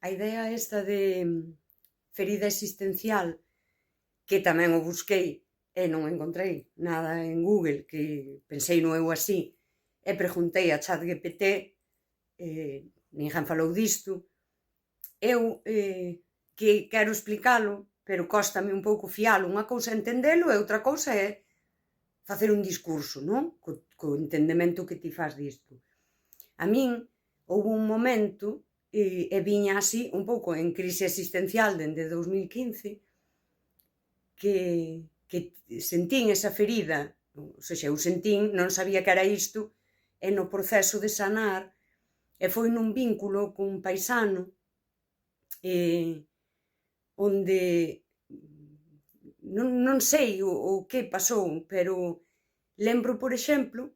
a idea esta de ferida existencial, que tamén o busquei e non encontrei nada en Google, que pensei no eu así, e preguntei a ChatGPT, ninguén falou disto. Eu que quero explicalo, pero cóstame un pouco fialo. Unha cousa é entendelo e outra cousa é facer un discurso, non? Co entendemento que ti fas disto. A min houve un momento, e viña así un pouco en crise existencial dende 2015, que sentín esa ferida, ou seja, eu sentín, non sabía que era isto, e no proceso de sanar, e foi nun vínculo cun paisano, onde non sei o que pasou, pero lembro, por exemplo,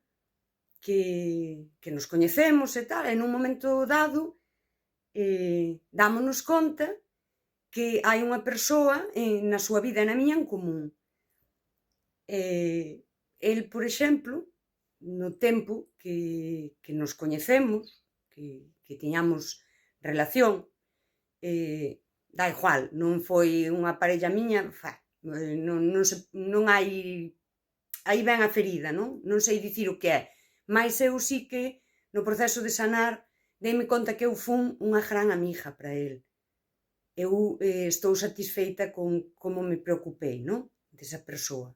que nos coñecemos e tal, e nun momento dado dámonos conta que hai unha persoa na súa vida e na miña en común. El, por exemplo, no tempo que nos coñecemos, que tiñamos relación, dá igual, non foi unha parella miña, non hai, aí ven a ferida, non? Non sei dicir o que é, mais eu sí que no proceso de sanar deime conta que eu fun unha gran amiga para el. Eu estou satisfeita con como me preocupei, non? Desa persoa.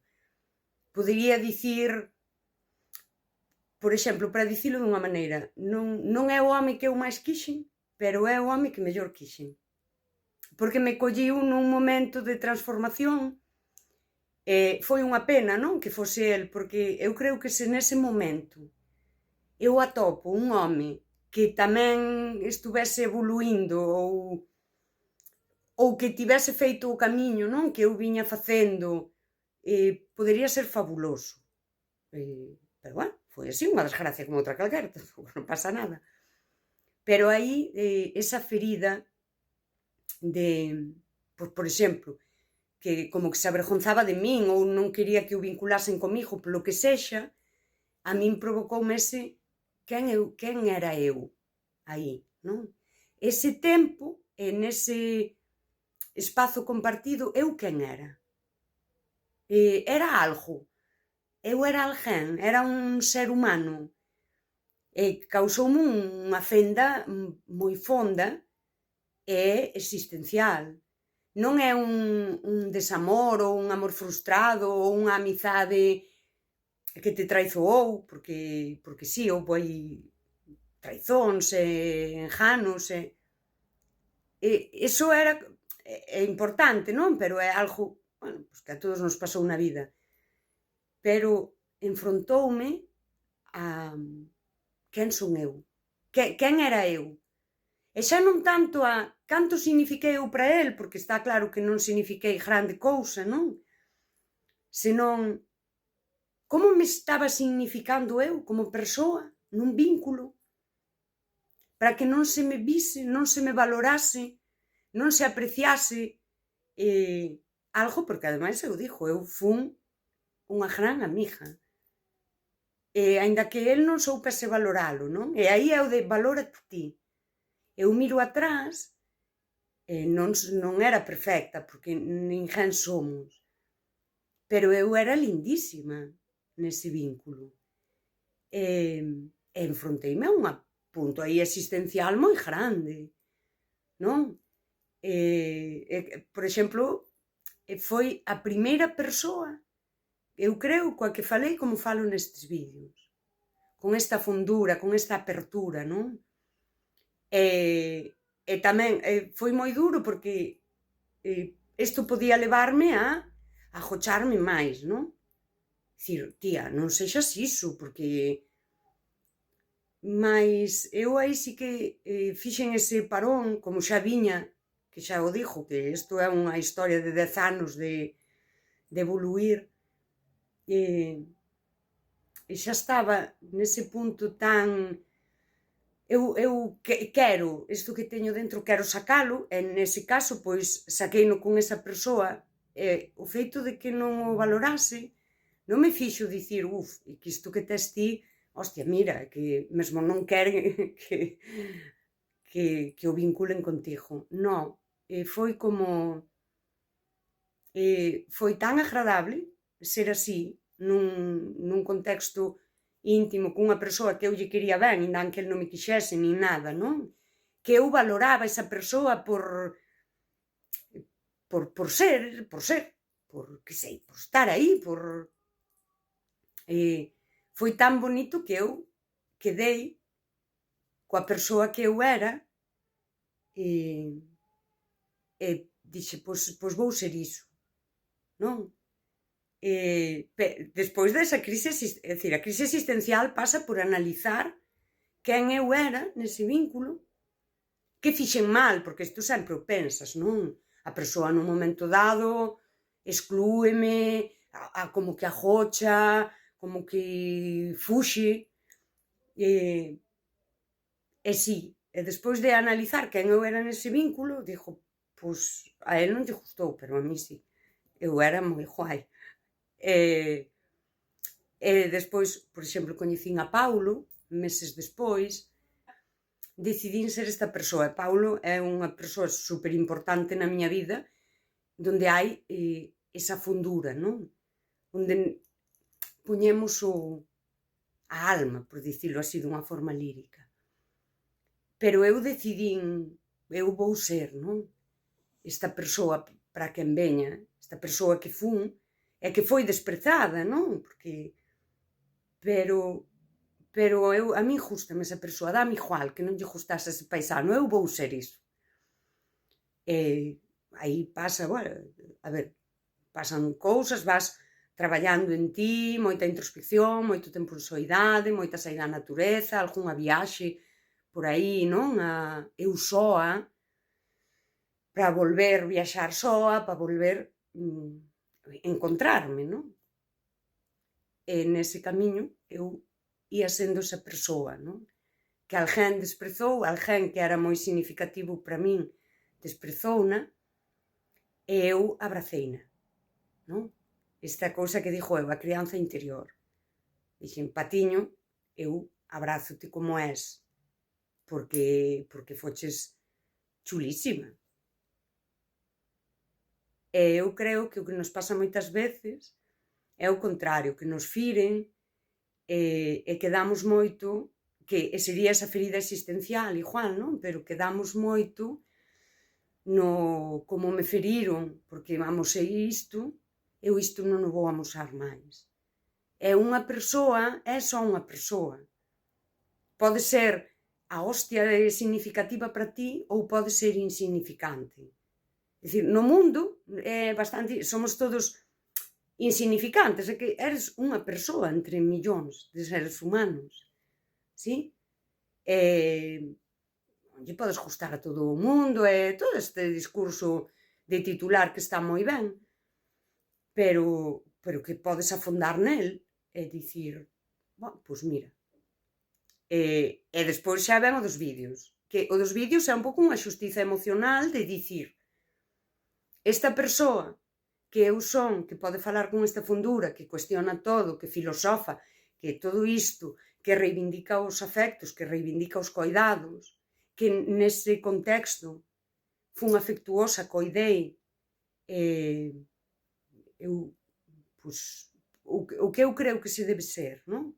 Podería dicir, por exemplo, para dicilo dunha maneira, non é o home que eu máis quixen, pero é o home que mellor quixen. Porque me colliu nun momento de transformación, foi unha pena, non? Que fose el, porque eu creo que se nese momento eu atopo un home que tamén estuvese evoluindo ou que tivese feito o camiño, non? Que eu viña facendo, podería ser fabuloso. Pero bueno, foi así, unha desgracia como outra calquera, non pasa nada. Pero aí, esa ferida de, por exemplo, que como que se avergonzaba de min ou non quería que o vinculasen comigo polo que sexa, a min provocoume ese quen era eu aí, non? Ese tempo, nese espazo compartido, eu quen era? Era algo, eu era alguén, era un ser humano, causoume unha fenda moi fonda e existencial. Non é un desamor ou un amor frustrado ou unha amizade que te traizoou, porque si, houbo aí traizóns e enganos iso era é importante, non? Pero é algo, bueno, pues que a todos nos pasou na vida. Pero enfrontoume a quen son eu? Quen era eu? E xa non tanto a canto signifiquei eu para el, porque está claro que non signifiquei grande cousa, non? Senón, como me estaba significando eu como persoa nun vínculo, para que non se me vise, non se me valorase, non se apreciase algo, porque ademais eu digo, eu fun unha gran amiga. Aínda que el non soupese valoralo, non? E aí é o de valórate ti. Eu miro atrás, non era perfecta, porque ninguén somos, pero eu era lindísima nese vínculo. Enfronteime a un punto aí existencial moi grande, non? Por exemplo, foi a primeira persoa, eu creo, coa que falei como falo nestes vídeos, con esta fondura, con esta apertura, non? E tamén foi moi duro porque isto podía levarme a agocharme máis, non? Dicir, tía, non sexas iso, porque... Mais eu aí sí que fixen ese parón, como xa viña, que xa o dixo, que isto é unha historia de 10 anos de evoluir, e xa estaba nese punto tan... Eu quero, isto que teño dentro quero sacalo, e nese caso, pois, saqueino con esa persoa, o feito de que non o valorase, non me fixo dicir, que isto que tes ti, hostia, mira, que mesmo non queren que o vinculen contigo. Non, foi como... foi tan agradable ser así, nun contexto íntimo, cunha persoa que eu lle quería ben, indan que el non me quixese nin nada, non? Que eu valoraba esa persoa por ser, por, que sei, por estar aí, por... foi tan bonito que eu quedei coa persoa que eu era e dixe, pois vou ser iso, non? Despois desa crise, é dicir, a crise existencial pasa por analizar quen eu era nese vínculo, que fixen mal, porque isto sempre o pensas, non? A persoa nun momento dado exclúeme, como que agocha, como que fuxe, e si, e despois de analizar quen eu era nese vínculo, digo, pois a él non lle gustou, pero a mí si, eu era moi guai. Despois, por exemplo, coñecín a Paulo, meses despois, decidín ser esta persoa. Paulo é unha persoa super importante na miña vida, donde hai esa fundura, non? Onde puñemos a alma, por dicilo así, dunha forma lírica. Pero eu decidín, eu vou ser, non? Esta persoa para quen veña, esta persoa que fun, e que foi desprezada, non? Porque... Pero eu, a min gústame esa persoa, dame igual que non lle gustase ese paisano, eu vou ser iso. Aí pasa, bueno, a ver, pasan cousas, vas traballando en ti, moita introspección, moito tempo en soidade, moita saída á natureza, algunha viaxe por aí, non? Eu soa, para volver viaxar soa, para volver encontrarme, non? E nese camiño eu ia sendo esa persoa, non? Que alguén desprezou, alguén que era moi significativo para min, desprezouna, e eu abraceina, non? Esta cousa que dixo eu, a crianza interior. Dixen, patiño, eu abrazote como és, porque foches chulísima. E eu creo que o que nos pasa moitas veces é o contrario, que nos firen e quedamos moito, que sería esa ferida existencial igual, non? Pero quedamos moito no como me feriron, porque amosei isto, eu isto non o vou amosar máis. É unha persoa, é só unha persoa. Pode ser a hostia significativa para ti ou pode ser insignificante. É dicir, no mundo é bastante, somos todos insignificantes, é que eres unha persoa entre millóns de seres humanos, sí? Non lle podes gustar a todo o mundo, todo este discurso de titular que está moi ben, pero que podes afondar nel e dicir, bueno, pois mira. E despois xa ven o dos vídeos, que o dos vídeos é un pouco unha xustiza emocional de dicir, esta persoa que eu son, que pode falar con esta fundura, que cuestiona todo, que filosofa, que todo isto, que reivindica os afectos, que reivindica os coidados, que nese contexto fun afectuosa, coidei, eu, pois, o que eu creo que se debe ser, non?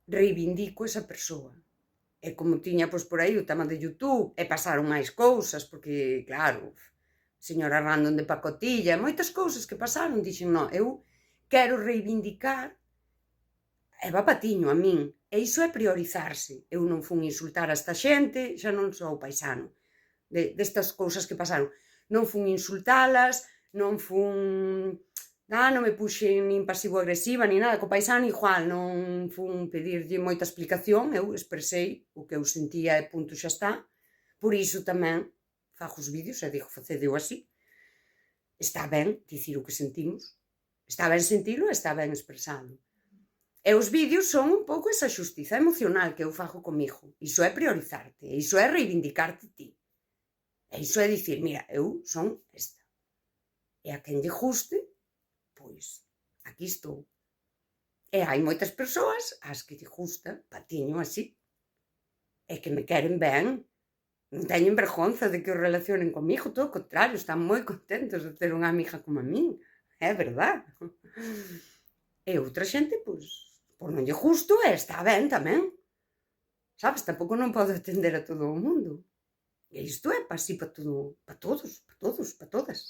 Reivindico esa persoa. E como tiña, pois, por aí o tema de YouTube, e pasaron máis cousas, porque, claro, señora Random de pacotilla, moitas cousas que pasaron, dixen, non, eu quero reivindicar Eva Patiño a min, e iso é priorizarse. Eu non fun insultar a esta xente, xa non sou paisano destas cousas que pasaron. Non fun insultalas, non fun... non me puxen nin pasivo-agresiva, nin nada, co paisano igual, non fun pedirlle moita explicación, eu expresei o que eu sentía e punto, xa está. Por iso tamén fago os vídeos e digo, facedeo así. Está ben dicir o que sentimos, está ben sentilo e está ben expresado. E os vídeos son un pouco esa xustiza emocional que eu fago comigo. Iso é priorizarte, iso é reivindicarte ti. E iso é dicir, mira, eu son esta. E a quen lle guste, pois, aquí estou. E hai moitas persoas ás que lle gusta, Patiño así. e que me queren ben, non teñen vergonza de que os relacionen comigo, todo o contrario, están moi contentos de ter unha amiga como a min, é verdad. E outra xente, pois non lle gusto e está ben tamén, sabes? Tampouco non podo atender a todo o mundo. E isto é así para todo, para todos, para todos, para todas.